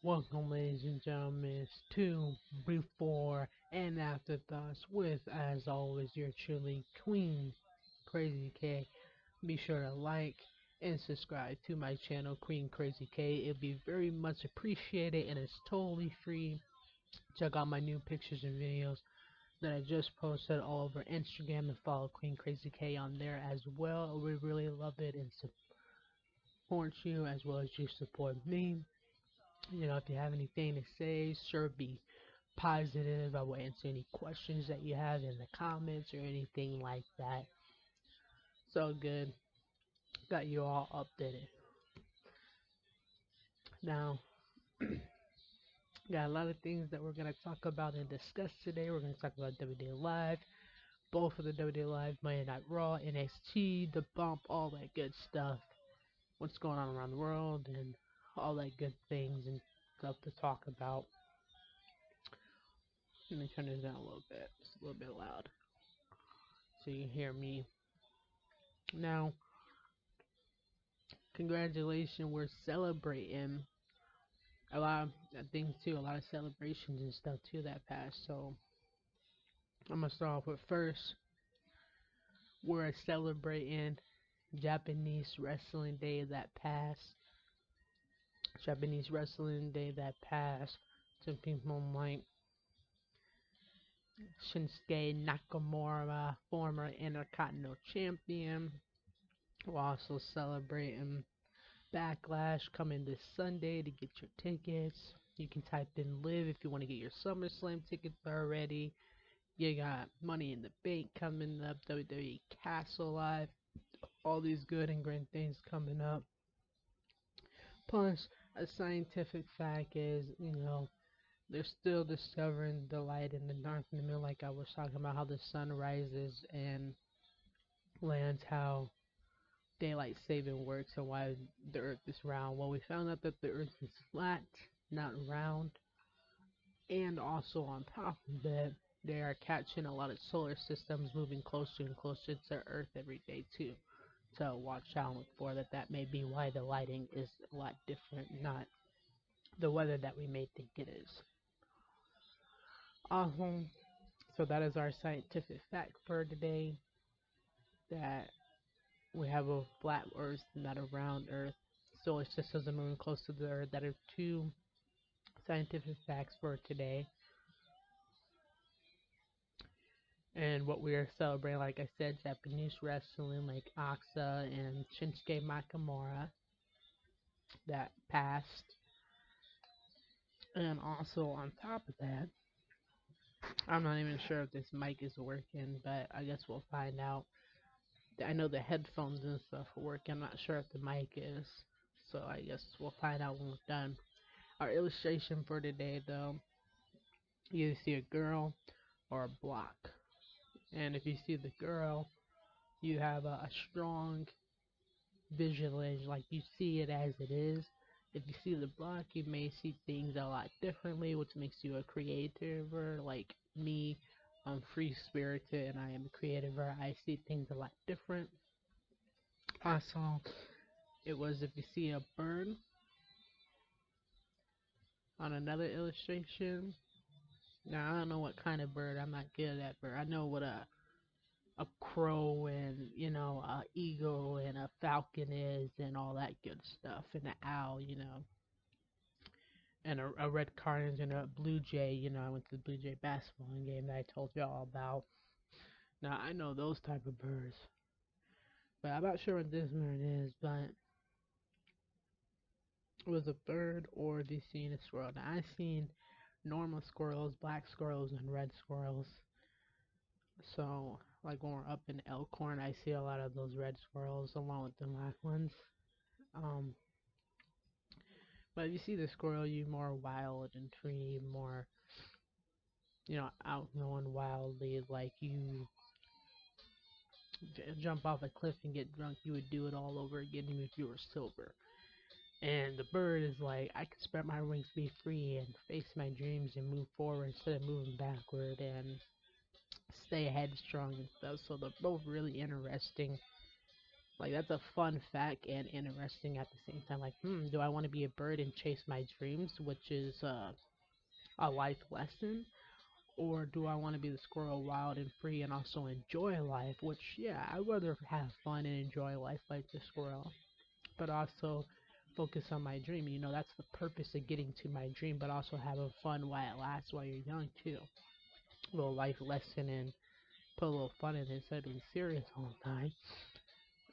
Welcome, ladies and gentlemen, to Before and Afterthoughts with, as always, your truly Queen, Crazy K. Be sure to like and subscribe to my channel, Queen Crazy K. It'd be very much appreciated and it's totally free. Check out my new pictures and videos that I just posted all over Instagram and follow Queen Crazy K on there as well. We really love it and support you as well as you support me. If you have anything to say, sure, be positive. I will answer any questions that you have in the comments or anything like that. So good. Got you all updated. Now, got a lot of things that we're going to talk about and discuss today. We're going to talk about WWE Live, both of the WWE Live, Monday Night Raw, NXT, the bump, all that good stuff. What's going on around the world and all that good things and stuff to talk about. Let me turn this down a little bit. It's a little bit loud so you can hear me. Now, congratulations, we're celebrating a lot of things too, a lot of celebrations and stuff too that passed. So I'm gonna start off with first, we're celebrating Japanese Wrestling Day that passed. Japanese Wrestling Day that passed. Some people like Shinsuke Nakamura, former Intercontinental Champion. We're also celebrating Backlash coming this Sunday to get your tickets. You can type in live if you want to get your SummerSlam tickets already. You got Money in the Bank coming up, WWE Castle Live, all these good and great things coming up. Plus, a scientific fact is, they're still discovering the light in the dark in the middle, like I was talking about how the sun rises and lands, how daylight saving works and why the earth is round. Well, we found out that the earth is flat, not round, and also on top of that, they are catching a lot of solar systems moving closer and closer to earth every day too. So watch out for that. That may be why the lighting is a lot different, not the weather that we may think it is. So that is our scientific fact for today, that we have a flat earth, not a round earth. Solar systems are moving close to the earth. That are two scientific facts for today. And what we are celebrating, like I said, Japanese wrestling, like Asa and Shinsuke Nakamura, that passed. And also on top of that, I'm not even sure if this mic is working, but I guess we'll find out. I know the headphones and stuff are working. I'm not sure if the mic is. So I guess we'll find out when we're done. Our illustration for today, though, you see a girl or a block. And if you see the girl, you have a strong visualization, like you see it as it is. If you see the block, you may see things a lot differently, which makes you a creator. Like me, I'm free spirited and I am a creator. I see things a lot different. Also, it was if you see a bird on another illustration. Now I don't know what kind of bird. I'm not good at that bird. I know what a crow and a eagle and a falcon is and all that good stuff, and an owl, and a red cardinal and a blue jay. I went to the Blue Jay basketball game that I told y'all about. Now I know those type of birds, but I'm not sure what this bird is. But it was a bird, or have you seen a squirrel? Now I've seen normal squirrels, black squirrels, and red squirrels. So, like when we're up in Elkhorn, I see a lot of those red squirrels along with the black ones. Um, but if you see the squirrel, you more wild and free, more, outgoing wildly. Like you jump off a cliff and get drunk, you would do it all over again even if you were sober. And the bird is like, I can spread my wings, be free, and face my dreams and move forward instead of moving backward and stay headstrong and stuff. So they're both really interesting Like that's a fun fact and interesting at the same time. Like, do I want to be a bird and chase my dreams, which is a life lesson, or do I want to be the squirrel, wild and free, and also enjoy life? Which, yeah, I'd rather have fun and enjoy life like the squirrel, but also focus on my dream. That's the purpose of getting to my dream, but also having fun while it lasts while you're young too. A little life lesson and put a little fun in it instead of being serious all the time.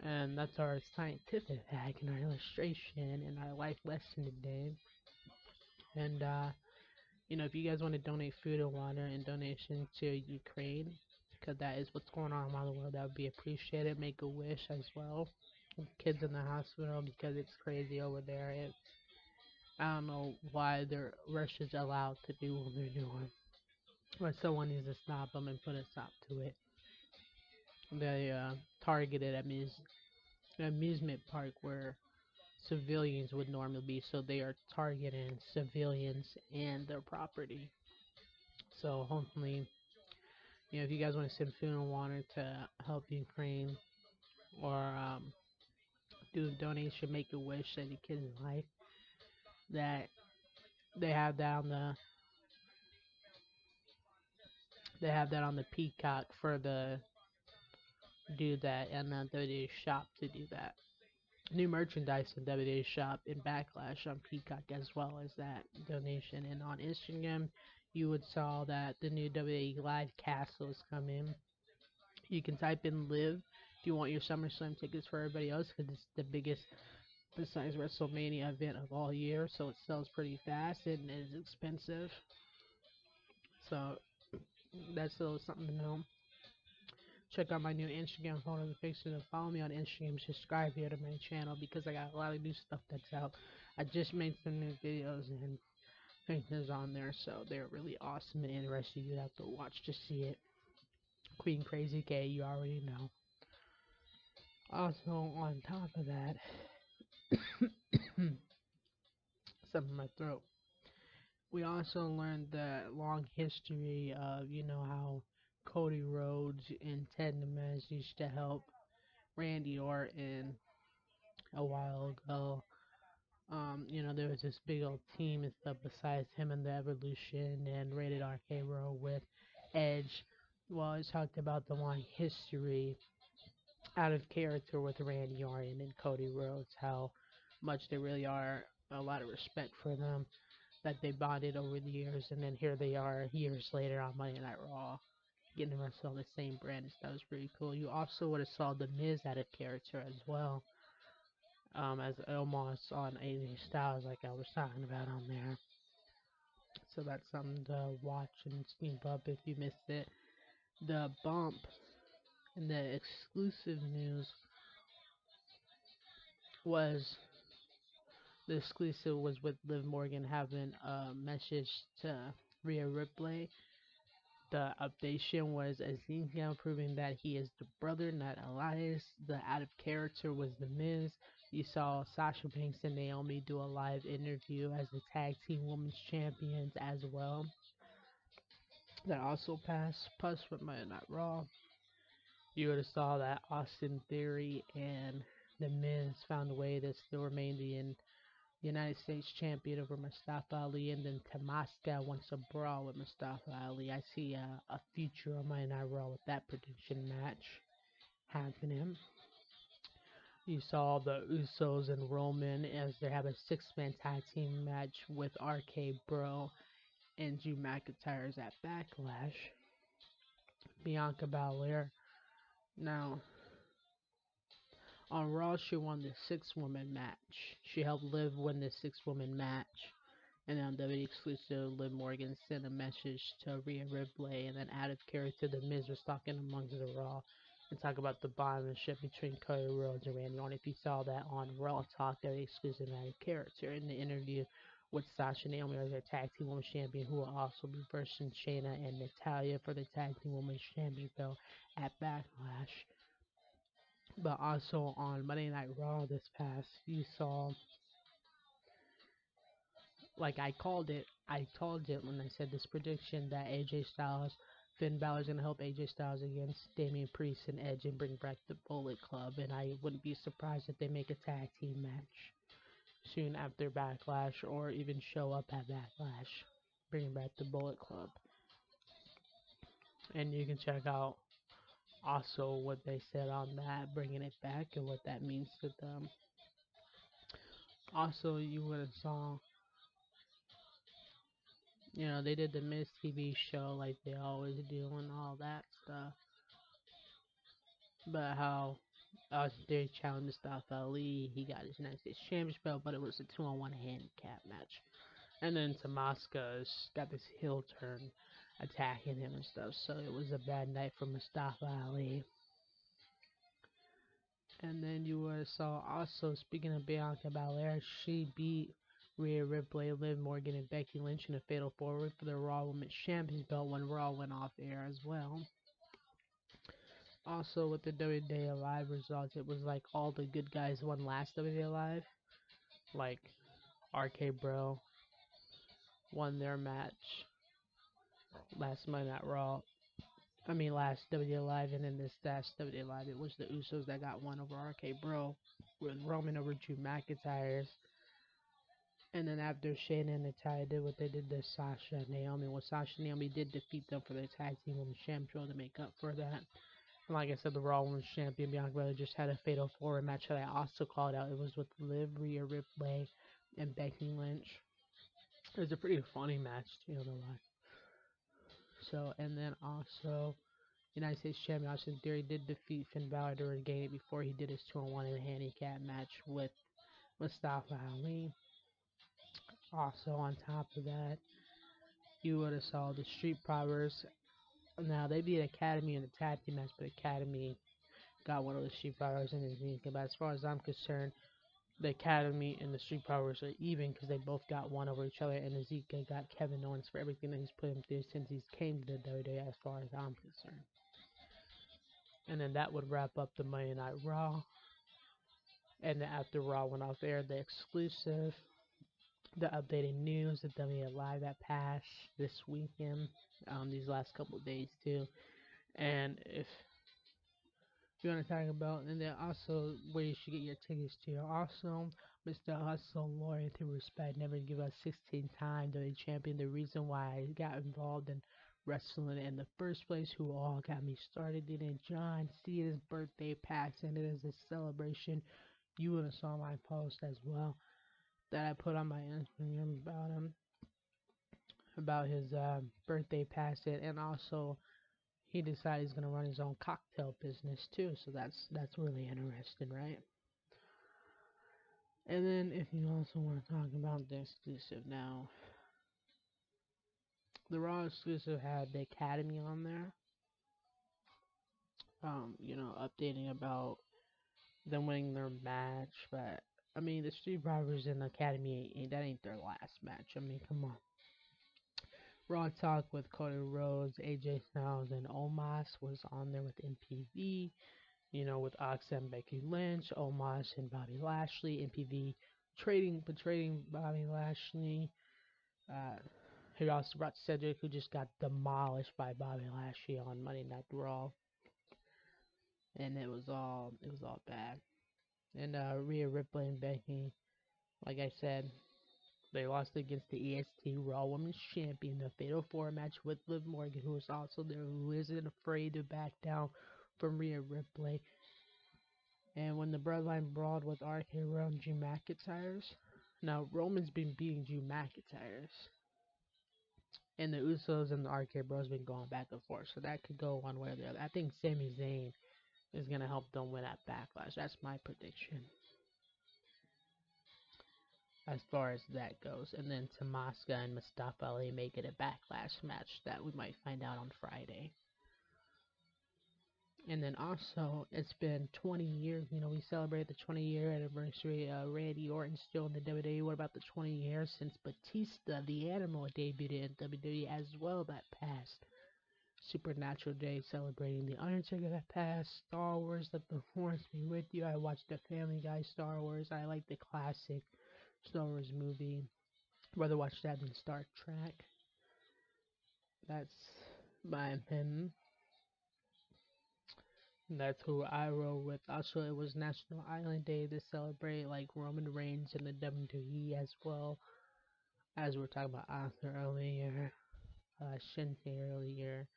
And that's our scientific hack and our illustration and our life lesson today. And if you guys want to donate food and water and donation to Ukraine, because that is what's going on around the world, that would be appreciated. Make a wish as well. Kids in the hospital because it's crazy over there. I don't know why Russia's allowed to do what they're doing, but someone needs to stop them and put a stop to it. They targeted amusement park where civilians would normally be, so they are targeting civilians and their property. So hopefully, if you guys want to send food and water to help Ukraine or do a donation, make a wish, save a kid's life, that they have that on the Peacock for the do that and the WWE shop to do that. New merchandise in WWE shop in Backlash on Peacock as well as that donation. And on Instagram, you would saw that the new WWE Live Castle is coming. You can type in live if you want your SummerSlam tickets for everybody else because it's the biggest besides WrestleMania event of all year, so it sells pretty fast and is expensive. So that's a little something to know. Check out my new Instagram photo and pictures and follow me on Instagram. Subscribe here to my channel because I got a lot of new stuff that's out. I just made some new videos and things on there, so they're really awesome and interesting. You have to watch to see it. Queen Krazy K, you already know. Also, on top of that, something in my throat. We also learned the long history of, how Cody Rhodes and Ted Nemez used to help Randy Orton a while ago. There was this big old team and stuff besides him and the Evolution and Rated RK Row with Edge. Well, I talked about the long history out of character with Randy Orton and Cody Rhodes, how much they really are a lot of respect for them, that they bonded over the years, and then here they are years later on Monday Night Raw, getting to wrestle the same brand and stuff. Was pretty cool. You also would have saw The Miz out of character as well, as almost on AJ Styles, like I was talking about on there. So that's something to watch and sneak up if you missed it. The bump and the exclusive news was the exclusive was with Liv Morgan having a message to Rhea Ripley. The updation was Ezekiel proving that he is the brother, not Elias. The out of character was The Miz. You saw Sasha Banks and Naomi do a live interview as the tag team women's champions as well. That also passed with Monday Night Raw. You would have saw that Austin Theory and The Miz found a way to still remain the United States champion over Mustafa Ali, and then Tamaska wants a brawl with Mustafa Ali. I see a future on Monday Night Raw with that prediction match happening. You saw the Usos and Roman as they have a six-man tag team match with RK Bro and Drew McIntyre's at Backlash. Bianca Belair. Now, on Raw, she won the six-woman match. She helped Liv win the six-woman match. And then WWE exclusive, Liv Morgan sent a message to Rhea Ripley, and then out of character, The Miz was talking amongst the Raw and talk about the bondmanship between Cody Rhodes and Randy Orton. If you saw that on Raw Talk, WWE exclusive out of character in the interview with Sasha and Naomi as their tag team women's champion, who will also be versing Shayna and Natalya for the tag team women's champion belt at Backlash. But also on Monday Night Raw this past, you saw, like I called it when I said this prediction that AJ Styles Finn Balor's gonna help AJ Styles against Damian Priest and Edge and bring back the Bullet Club, and I wouldn't be surprised if they make a tag team match soon after Backlash, or even show up at Backlash, bringing back the Bullet Club. And you can check out also what they said on that, bringing it back and what that means to them. Also, you would have saw, they did the Miz TV show like they always do and all that stuff. But how they challenged Mustafa Ali, he got his United States Championship belt, but it was a 2-on-1 handicap match. And then Tamaska's got this heel turn attacking him and stuff, so it was a bad night for Mustafa Ali. And then you saw also, speaking of Bianca Belair, she beat Rhea Ripley, Liv Morgan, and Becky Lynch in a fatal four-way for the Raw Women's Champions belt when Raw went off air as well. Also, with the WWE Live results, it was like all the good guys won last WWE Live. Like RK Bro won their match last Monday Night Raw. Last WWE Live, and then this last WWE Live, it was the Usos that got one over RK Bro, with Roman over Drew McIntyre. And then after Shayna and Natalya did what they did to Sasha and Naomi, well, Sasha and Naomi did defeat them for their tag team women's championship to make up for that. And like I said, the Raw Women's Champion Bianca Belair just had a fatal four-way match that I also called out. It was with Liv, Rhea Ripley, and Becky Lynch. It was a pretty funny match, to the lie. So, and then also, United States Champion Austin Theory did defeat Finn Balor to regain it before he did his 2-on-1 in a handicap match with Mustafa Ali. Also, on top of that, you would have saw the Street Profits. Now, they beat Academy in the tag team match, but Academy got one of the Street Profits in his knee. But as far as I'm concerned, the Academy and the Street Profits are even because they both got one over each other, and Ezekiel got Kevin Owens for everything that he's put him through since he's came to the WWE, as far as I'm concerned. And then that would wrap up the Monday Night Raw. And then after Raw went off air, the exclusive, the updated news, the WWE Live that passed this weekend, these last couple of days too. And if you want to talk about, and then also where you should get your tickets to. Also, Mr. Hustle, loyalty, respect, never give us 16 times the champion. The reason why I got involved in wrestling in the first place, who all got me started in it. John Cena's birthday pass, and it is a celebration. You would have saw my post as well that I put on my Instagram about him, about his birthday pass, and also he decided he's gonna run his own cocktail business too. So that's really interesting, right? And then if you also want to talk about the exclusive now, the Raw exclusive had the Academy on there. Updating about them winning their match, but the Street Profits and the Academy, that ain't their last match. Come on. Raw Talk with Cody Rhodes, AJ Styles, and Omos was on there with MPV. With Ox and Becky Lynch, Omos and Bobby Lashley, MPV betraying Bobby Lashley. He also brought Cedric, who just got demolished by Bobby Lashley on Monday Night Raw, and it was all bad. And Rhea Ripley and Becky, like I said, they lost against the EST Raw Women's Champion, the Fatal 4 match with Liv Morgan, who is also there, who isn't afraid to back down from Rhea Ripley. And when the Bloodline brawled with RK Bro and Drew McIntyre's, now Roman's been beating Drew McIntyre's, and the Usos and the RK Bros been going back and forth, so that could go one way or the other. I think Sami Zayn is gonna help them win at Backlash. That's my prediction as far as that goes. And then Tamaska and Mustafa Ali make it a Backlash match that we might find out on Friday. And then also, it's been 20 years. We celebrate the 20-year anniversary. Randy Orton still in the WWE. What about the 20 years since Batista, the Animal, debuted in WWE as well that passed? Supernatural Day celebrating the Undertaker that passed. Star Wars, Let the Force Be With You. I watched the Family Guy Star Wars. I like the classic Star Wars movie. I'd rather watch that than Star Trek. That's my opinion. That's who I roll with. Also, it was National Island Day to celebrate like Roman Reigns and the WWE, as well as we were talking about Arthur earlier, Shinsuke earlier,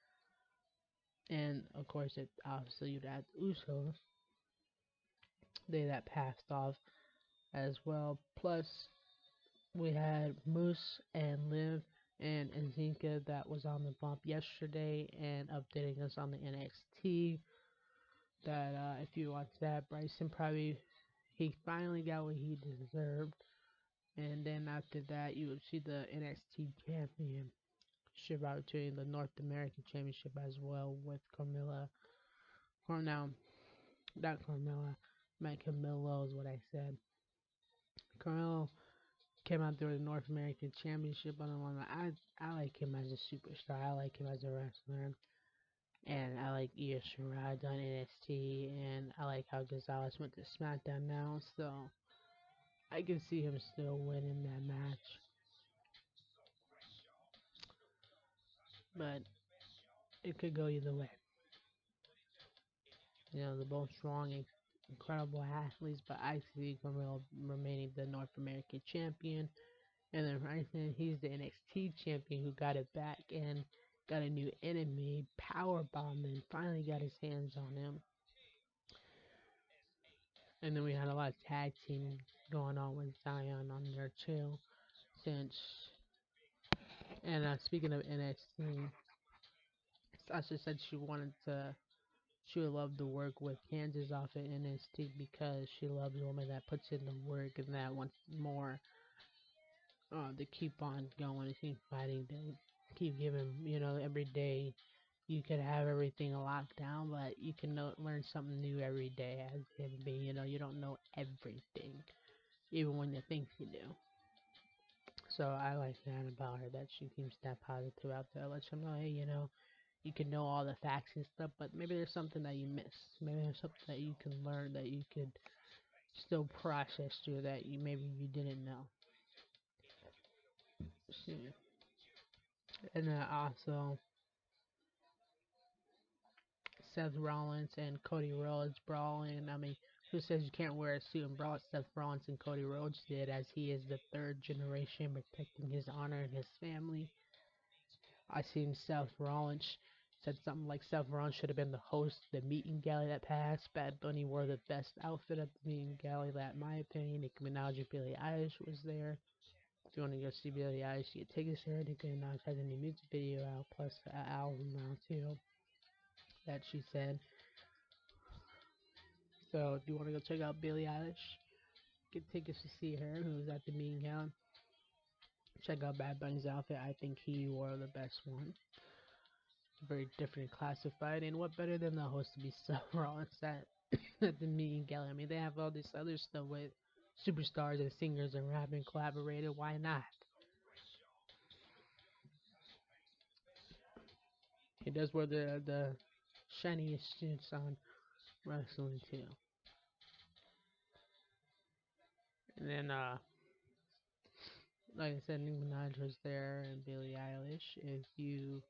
and of course, it obviously you'd add Usos, they that passed off as well. Plus, we had Moose and Liv and Ezekiel that was on the bump yesterday and updating us on the NXT. That if you watch that, Bryson probably he finally got what he deserved. And then after that, you would see the NXT championship opportunity, the North American championship as well with Carmella. Or now, not Carmella, meant Camilo is what I said. Carmelo came out there with the North American Championship on the one. I like him as a superstar. I like him as a wrestler. And I like Io Shirai on NXT. And I like how Gonzalez went to SmackDown now. So I can see him still winning that match. But it could go either way. You know, they're both strong and incredible athletes. But I see Carmelo remaining the North American champion. And then Bryson, he's the NXT champion who got it back and got a new enemy, Powerbomb, and finally got his hands on him. And then we had a lot of tag team going on with Zion on there too. Since and speaking of NXT, Sasha said she would love to work with Kansas off at NXT because she loves a woman that puts in the work and that wants more to keep on going and keep fighting to keep giving, every day you could have everything locked down, but you can learn something new every day as a human being. You don't know everything, even when you think you do. So I like that about her, that she keeps that positive out there. Lets them know, hey, you can know all the facts and stuff, but maybe there's something that you missed. Maybe there's something that you can learn that you could still process through that maybe you didn't know. See. And then also Seth Rollins and Cody Rhodes brawling. I mean, who says you can't wear a suit and brawl? Seth Rollins and Cody Rhodes did, as he is the third generation protecting his honor and his family. I seen Seth Rollins said something like Seth Rollins should have been the host of the meeting galley that passed. Bad Bunny wore the best outfit at the meeting galley, that in my opinion. Nicki Minaj and Billie Eilish was there. If you want to go see Billie Eilish, you get tickets there. Nicki Minaj has a new music video out, plus an album now too, that she said. So if you want to go check out Billie Eilish, get tickets to see her, who's at the meeting gown. Check out Bad Bunny's outfit. I think he wore the best one. Very different classified. And what better than the host to be Seth Rollins at the meeting gala? I mean, they have all this other stuff with superstars and singers and rapping collaborated. Why not? He does wear the shiniest suits on wrestling too. And then like I said, Nicki Minaj was there and Billie Eilish. If you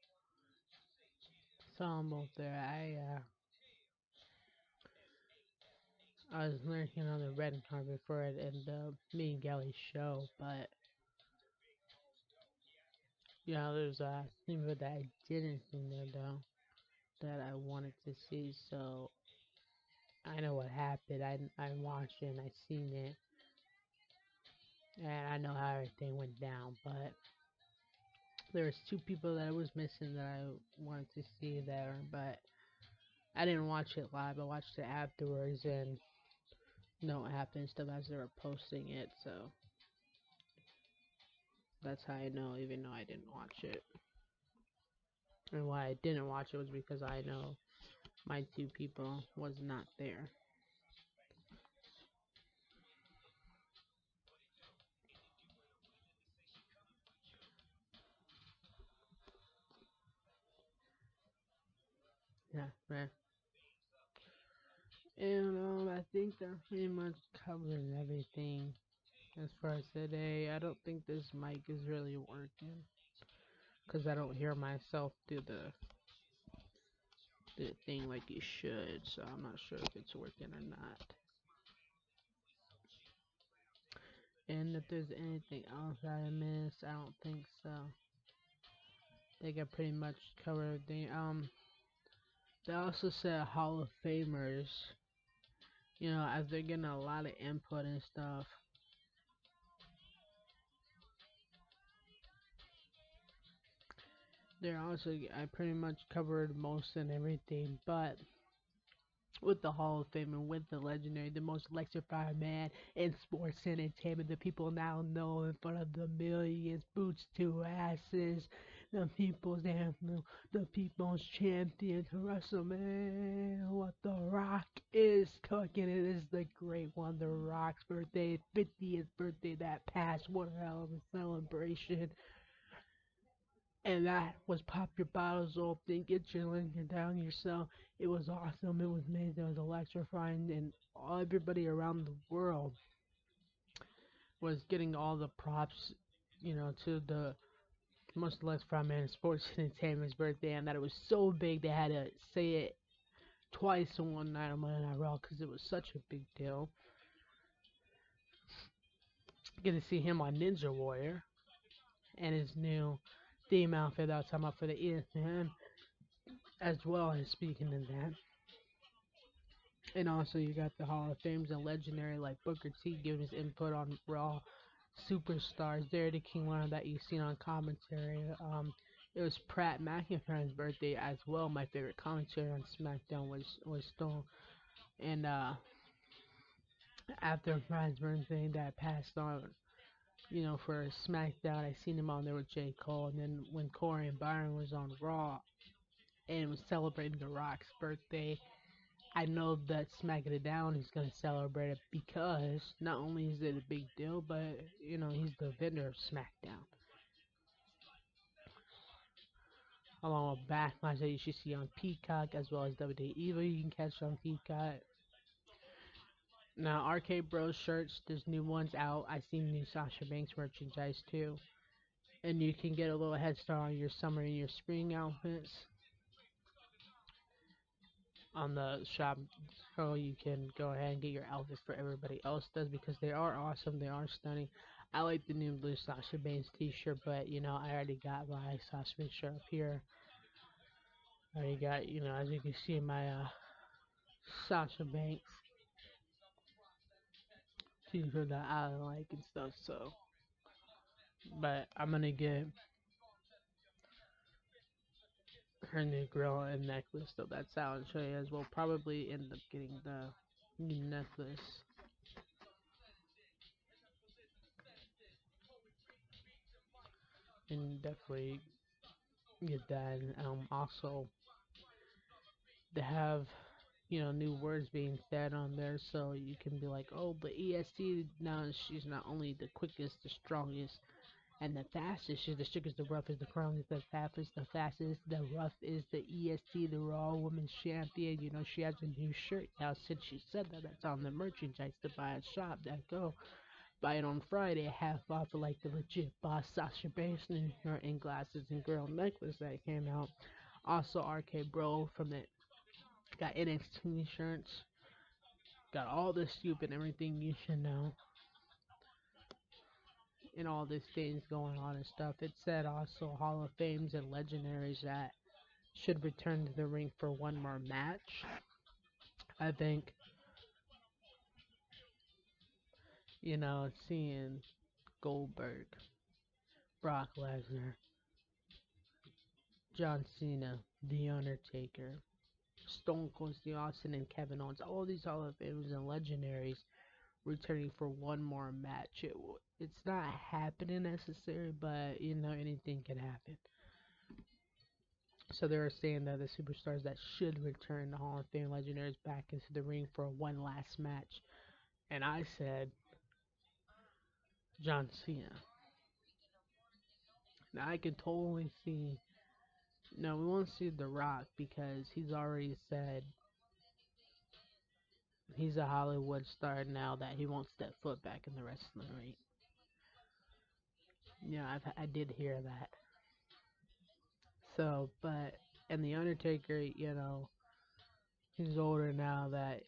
saw them both there, I was lurking on the red carpet for it in the meeting galley show, but there's a thing that I didn't see there though that I wanted to see. So I know what happened. I watched it and I seen it, and I know how everything went down. But there was two people that I was missing that I wanted to see there, but I didn't watch it live. I watched it afterwards and know what happened stuff as they were posting it. So that's how I know, even though I didn't watch it. And why I didn't watch it was because I know my two people was not there. Yeah, man. And I think that pretty much covers everything as far as today. I don't think this mic is really working because I don't hear myself through the the thing like you should, so I'm not sure if it's working or not. And if there's anything else that I missed, I don't think so. I think I pretty much covered the they also said Hall of Famers, as they're getting a lot of input and stuff. They're also I pretty much covered most and everything, but with the Hall of Fame and with the legendary, the most electrifying man in sports entertainment. The people now know in front of the millions, boots to asses, the people's anthem, the people's champion to WrestleMania. What The Rock is cooking. It is the great one, The Rock's birthday, 50th birthday that passed. What a hell of a celebration. And that was Pop Your Bottles Open, get your Lincoln down yourself. It was awesome, it was amazing, it was electrifying, and everybody around the world was getting all the props, to the most electrifying man in sports entertainment's birthday, and that it was so big they had to say it twice in one night on Monday Night Raw because it was such a big deal. Get to see him on Ninja Warrior and his new theme outfit that I was talking about for the ESPN, as well as speaking of that. And also, you got the Hall of Fames and legendary like Booker T giving his input on Raw superstars. There, the King Leonard that you've seen on commentary. It was Pratt McIntyre's birthday as well. My favorite commentary on SmackDown was Stone. And after Pratt's birthday, that passed on. For SmackDown, I seen him on there with J. Cole. And then when Corey and Byron was on Raw and was celebrating The Rock's birthday, I know that Smacking It Down is going to celebrate it because not only is it a big deal, but he's the vendor of SmackDown. Along with Backlash that you should see on Peacock as well as WWE Evo you can catch on Peacock. Now Arcade Bros shirts, there's new ones out. I seen new Sasha Banks merchandise too. And you can get a little head start on your summer and your spring outfits on the shop, so you can go ahead and get your outfits for everybody else does because they are awesome, they are stunning. I like the new blue Sasha Banks t-shirt, but I already got my Sasha Banks shirt up here. I already got, as you can see, my Sasha Banks t-shirt that I like and stuff. So, but I'm gonna get her new grill and necklace, so that's how I'll show you as well. Probably end up getting the new necklace. And definitely get that. And also, they have new words being said on there, so you can be like, oh, but EST now she's not only the quickest, the strongest, and the fastest. She's the strongest, the roughest, the strongest, the fastest, the fastest, the rough is the EST, the Raw Women's Champion. She has a new shirt now since she said that. That's on the merchandise to buy at shop. That go buy it on Friday, half off of like the legit boss Sasha Banks and her in glasses and girl necklace that came out. Also, RK Bro from the got NXT shirts. Got all this stupid everything you should know. And all these things going on and stuff. It said also Hall of Fames and Legendaries that should return to the ring for one more match. I think, seeing Goldberg, Brock Lesnar, John Cena, The Undertaker, Stone Cold Steve Austin, and Kevin Owens, all these Hall of Famers and Legendaries returning for one more match. It's not happening necessarily, but anything can happen. So they were saying that the superstars that should return the Hall of Fame Legendaries back into the ring for one last match. And I said John Cena. Now I can totally see. No, we won't see The Rock because he's already said he's a Hollywood star now that he won't step foot back in the wrestling ring. Yeah, I did hear that. So, but and the Undertaker, He's older now that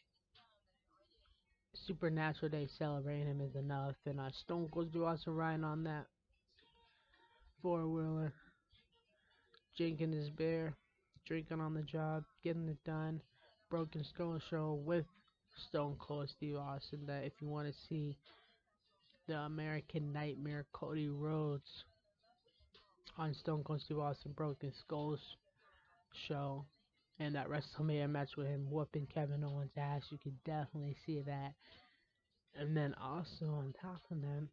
Supernatural Day celebrating him is enough, and Stone Cold Steve Austin riding on that four wheeler, drinking his beer, drinking on the job, getting it done. Broken Skull show with Stone Cold Steve Austin. That if you want to see the American Nightmare Cody Rhodes on Stone Cold Steve Austin Broken Skulls show, and that WrestleMania match with him whooping Kevin Owens' ass, you can definitely see that. And then also on top of that,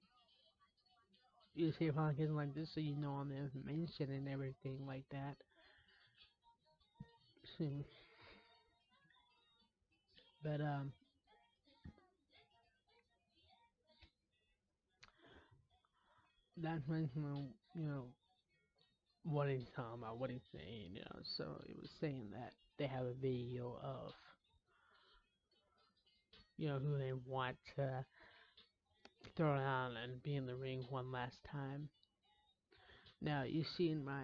you see podcasts like this so you know all the information and everything like that. Hmm. But that's when what he's talking about, what he's saying, So it was saying that they have a video of who they want to throw down and be in the ring one last time. Now you've seen my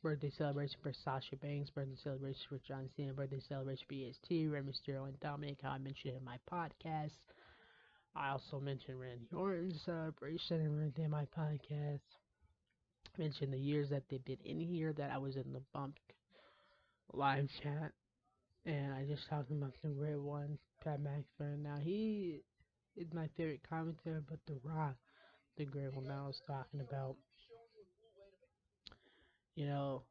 birthday celebration for Sasha Banks, birthday celebration for John Cena, birthday celebration for EST, Rey Mysterio, and Dominic. How I mentioned in my podcast. I also mentioned Randy Orton's celebration and birthday in my podcast. I mentioned the years that they've been in here that I was in the bump live chat. And I just talked about the great one, Pat McAfee. Now he is my favorite commentator, but The Rock, the great one that I was talking about. You know,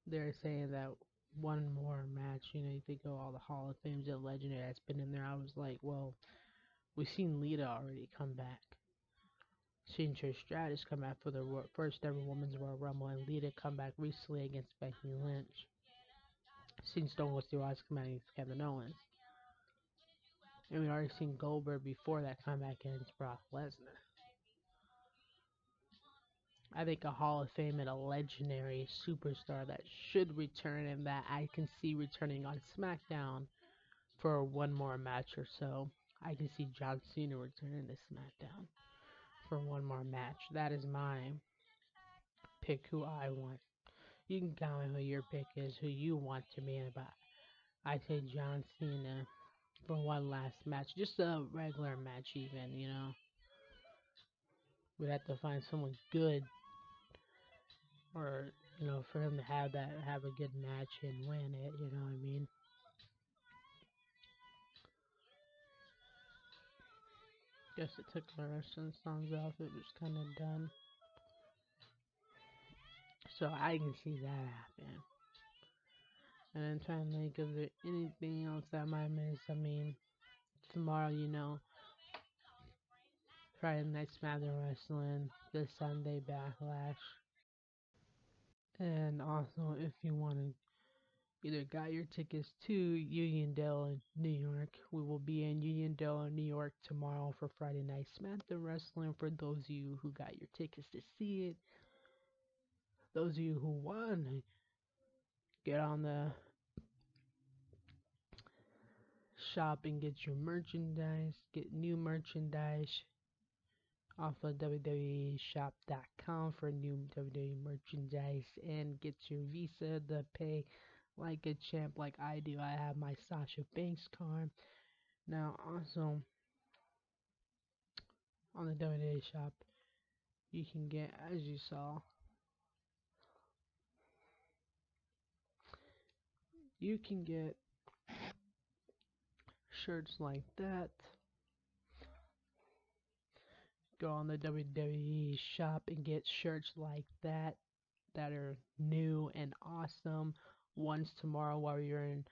they're saying that one more match. You think of all the Hall of Fames and legendary that's been in there. I was like, well, we've seen Lita already come back. Seen Trish Stratus come back for the first ever Women's Royal Rumble, and Lita come back recently against Becky Lynch. Seen Stone Cold Steve Austin come back against Kevin Owens. And we already seen Goldberg before that come back against Brock Lesnar. I think a Hall of Fame and a legendary superstar that should return and that I can see returning on SmackDown for one more match or so. I can see John Cena returning to SmackDown for one more match. That is my pick who I want. You can comment who your pick is, who you want to be in, but I say John Cena for one last match. Just a regular match even. We'd have to find someone good or for him to have a good match and win it, you know what I mean? Guess it took the rest of the songs off, it was kinda done. So I can see that happen. And then trying to think of there anything else that I might miss. I mean, tomorrow, Friday Night SmackDown Wrestling, this Sunday Backlash. And also, if you want to either got your tickets to Uniondale, New York, we will be in Uniondale, New York tomorrow for Friday Night SmackDown Wrestling. For those of you who got your tickets to see it, those of you who won, get on the shop and get your merchandise, get new merchandise off of WWEshop.com for new WWE merchandise and get your Visa to pay like a champ like I do. I have my Sasha Banks card. Now also on the WWE shop you can get, as you saw, you can get shirts like that. Go on the WWE shop and get shirts like that are new and awesome. One's tomorrow while you're in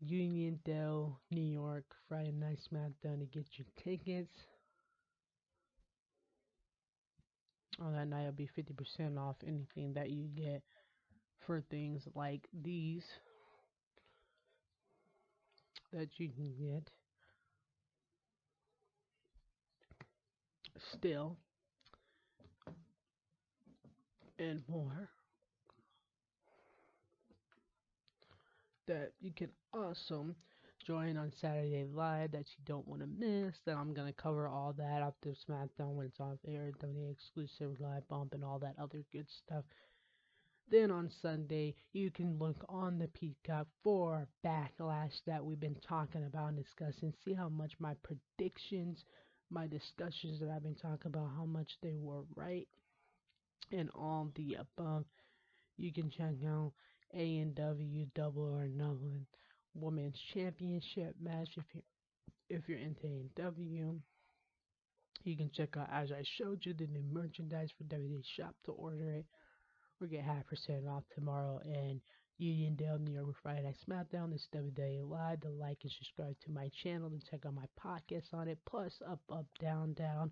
Uniondale, New York, Friday Night SmackDown to get your tickets. On that night, it'll be 50% off anything that you get for things like these that you can get still and more that you can also join on Saturday Live that you don't want to miss. That I'm gonna cover all that after SmackDown when it's off air, the exclusive live bump and all that other good stuff. Then on Sunday, you can look on the Peacock for Backlash that we've been talking about and discussing. See how much my predictions, my discussions that I've been talking about, how much they were right and all the above. You can check out A&W Double or Nothing Women's Championship match if you're into A&W. You can check out, as I showed you, the new merchandise for WWE Shop to order it. We get half percent off tomorrow in Uniondale, New York with Friday Night SmackDown. This is WWE Live. To like and subscribe to my channel and check out my podcast on it. Plus, Up, Up, Down, Down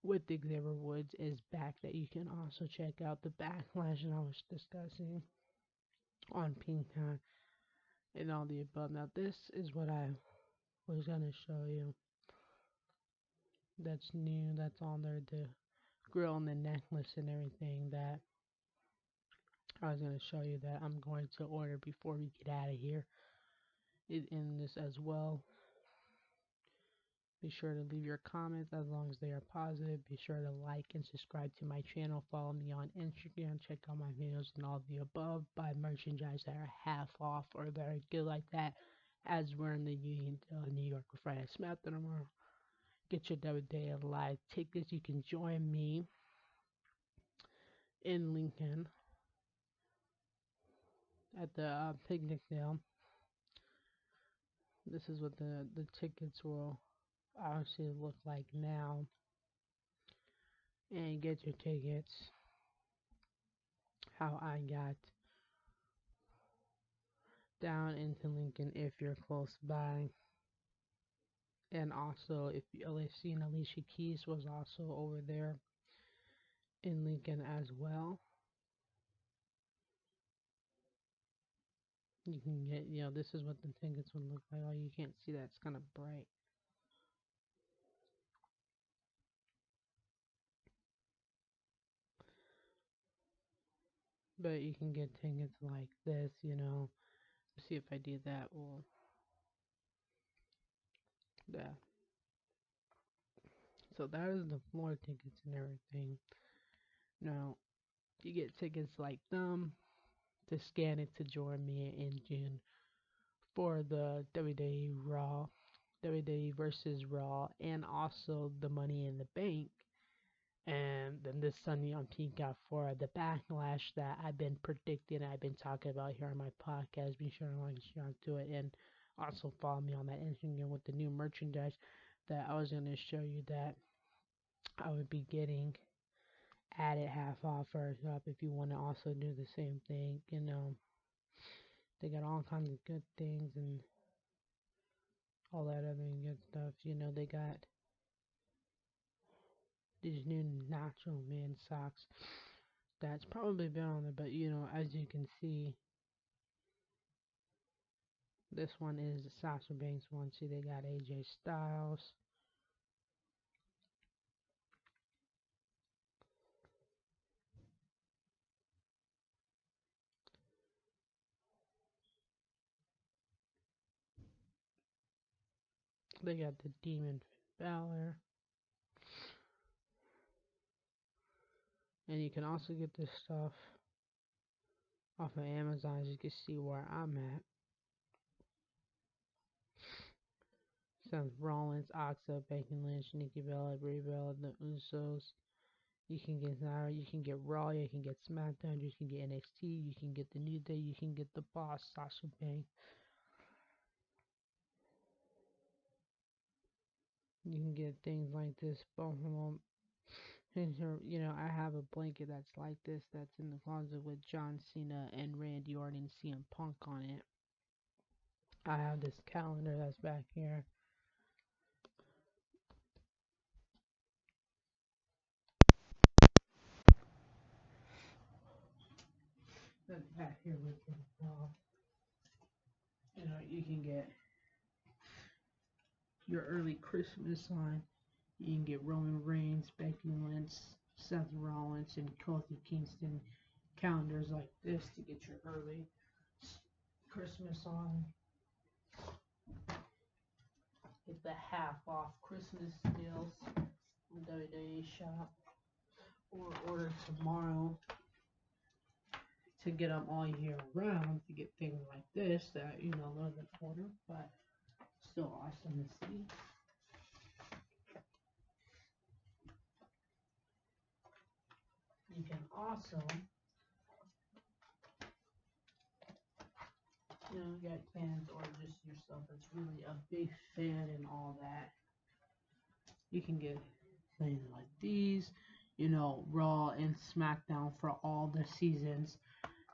with Xavier Woods is back that you can also check out. The Backlash that I was discussing on Peacock and all the above. Now, this is what I was going to show you that's new, that's on there, the grill and the necklace and everything that I was going to show you that I'm going to order before we get out of here. In this as well. Be sure to leave your comments as long as they are positive. Be sure to like and subscribe to my channel. Follow me on Instagram. Check out my videos and all the above. Buy merchandise that are half off or that are good like that. As we're in the Union, New York with Friday SmackDown tomorrow. Get your WWE Live tickets. You can join me in Lincoln at the picnic now. This is what the tickets will obviously look like now. And get your tickets. How I got down into Lincoln if you're close by. And also, if you seen Alicia Keys was also over there in Lincoln as well. You can get, this is what the tickets would look like. Oh, you can't see that. It's kind of bright. But you can get tickets like this. See if I do that. Well, yeah. So that is the floor tickets and everything. Now, you get tickets like them to scan it to join me in June for the WWE Raw, WWE versus Raw, and also the Money in the Bank. And then this Sunday on Peacock for the Backlash that I've been predicting, I've been talking about here on my podcast. Be sure to like and share to it, and also follow me on that Instagram with the new merchandise that I was going to show you that I would be getting added half off or up if you want to also do the same thing. They got all kinds of good things and all that other good stuff. They got these new natural man socks that's probably been on there, but as you can see, this one is the Sasha Banks one. See, they got AJ Styles. They got the Demon Balor. And you can also get this stuff off of Amazon, as you can see where I'm at. Seth Rollins, Oxa, Bacon Lynch, Nikki Bella, Brie Bella, the Usos. You can get Zara, you can get Raw, you can get SmackDown, you can get NXT, you can get the New Day, you can get the Boss, Sasha Banks. You can get things like this, both of them. I have a blanket that's like this that's in the closet with John Cena and Randy Orton and CM Punk on it. I have this calendar that's back here. That's back here with me. You can get your early Christmas on. You can get Roman Reigns, Becky Lynch, Seth Rollins, and Kofi Kingston calendars like this to get your early Christmas on. Get the half off Christmas deals from WWE Shop, or order tomorrow to get them all year round to get things like this that a little bit older, but still awesome to see. You can also get fans or just yourself that's really a big fan and all that. You can get things like these, Raw and SmackDown for all the seasons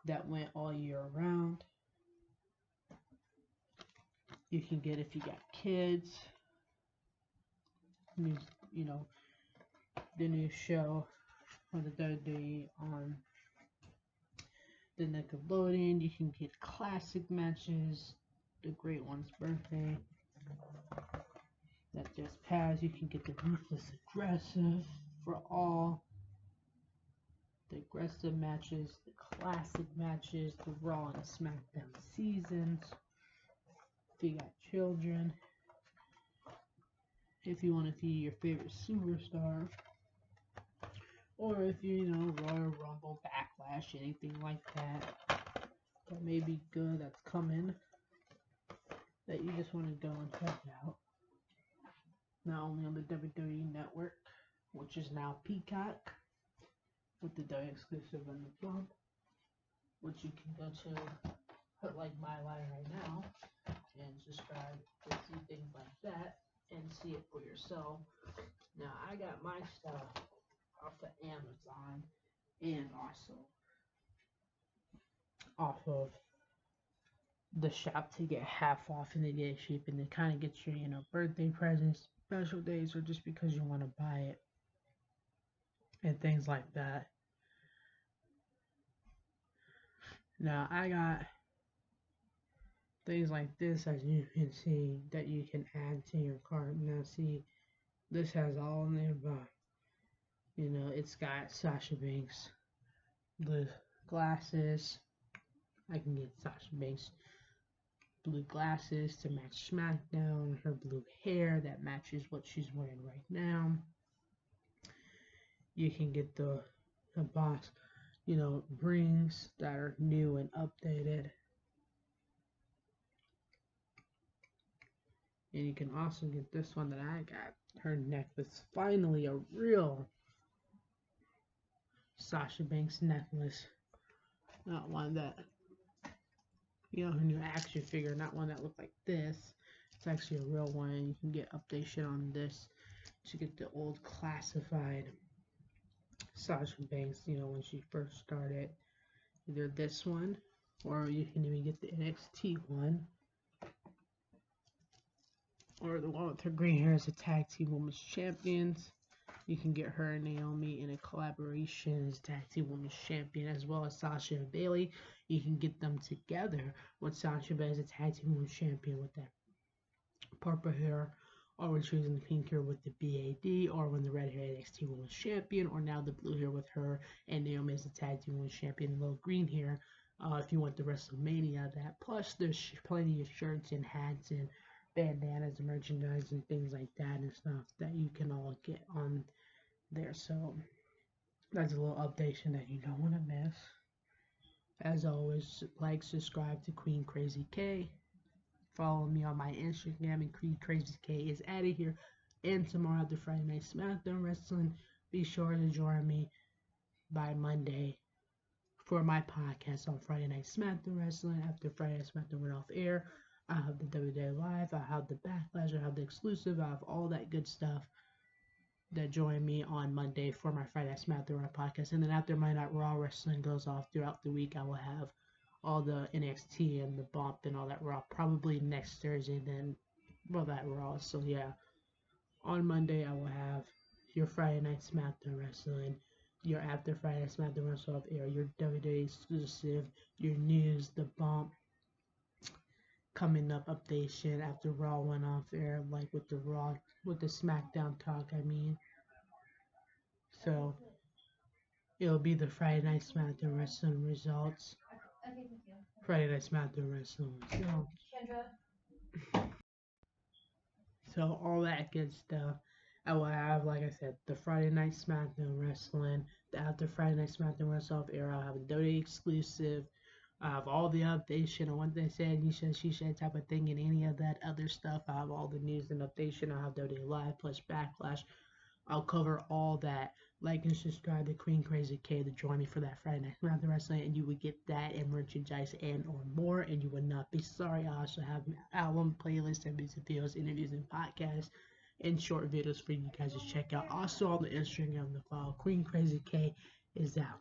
that went all year round. You can get if you got kids, you know, the new show on the WWE on the Nickelodeon. You can get classic matches, the Great One's birthday that just passed. You can get the Ruthless Aggressive for all the aggressive matches, the classic matches, the Raw and SmackDown seasons. If you got children, if you want to see your favorite superstar, or if Royal Rumble, Backlash, anything like that may be good that's coming that you just want to go and check out. Not only on the WWE Network, which is now Peacock, with the W exclusive and the Plump, which you can go to, put like my line right now, and subscribe to see things like that and see it for yourself. Now I got my stuff off of Amazon and also off of the shop to get half off in the day cheap, and it kind of gets your birthday presents, special days, or just because you want to buy it and things like that. Now I got things like this, as you can see, that you can add to your cart. Now see, this has all nearby. It's got Sasha Banks, the glasses. I can get Sasha Banks blue glasses to match SmackDown, her blue hair that matches what she's wearing right now. You can get the box, rings that are new and updated. And you can also get this one that I got, her necklace. Finally, a real Sasha Banks necklace. Not one that, her new action figure, not one that looked like this. It's actually a real one. You can get updation on this to get the old classified Sasha Banks, when she first started. Either this one, or you can even get the NXT one, or the one with her green hair as a tag team women's champions. You can get her and Naomi in a collaboration as tag team women's champion, as well as Sasha and Bailey. You can get them together with Sasha as a tag team women's champion with that purple hair, or when she was in the pink hair with the BAD, or when the red hair NXT women's champion, or now the blue hair with her and Naomi as a tag team women's champion, and little green hair. If you want the WrestleMania that. Plus, there's plenty of shirts and hats and bandanas and merchandise and things like that and stuff that you can all get on there. So that's a little updation that you don't want to miss. As always, like, subscribe to Queen Krazy K. Follow me on my Instagram, and Queen Krazy K is out of here. And tomorrow after Friday Night SmackDown Wrestling, be sure to join me by Monday for my podcast on Friday Night SmackDown Wrestling. After Friday Night SmackDown went off air, I have the WWE Live, I have the Backlash, I have the exclusive, I have all that good stuff. That join me on Monday for my Friday Night SmackDown podcast. And then after my Night Raw Wrestling goes off throughout the week, I will have all the NXT and the bump and all that Raw probably next Thursday, then that Raw. So yeah, on Monday I will have your Friday Night SmackDown Wrestling, your after Friday Night SmackDown Wrestling off air, your WWE exclusive, your news, the bump coming up updation after Raw went off air, like with the SmackDown talk, I mean. So it'll be the Friday Night SmackDown Wrestling results. Friday Night SmackDown Wrestling results. So all that good stuff. I will have, like I said, the Friday Night SmackDown Wrestling, the After Friday Night SmackDown Wrestling Off era. I'll have a WWE exclusive. I have all the updates, what they said, he said, she said type of thing, and any of that other stuff. I have all the news and updates. I have WWE Live plus Backlash. I'll cover all that. Like and subscribe to Queen Krazy K to join me for that Friday Night SmackDown Wrestling, and you would get that and merchandise and or more, and you would not be sorry. I also have an album playlist and music videos, interviews, and podcasts, and short videos for you guys to check out. Also on the Instagram, the follow Queen Krazy K is out.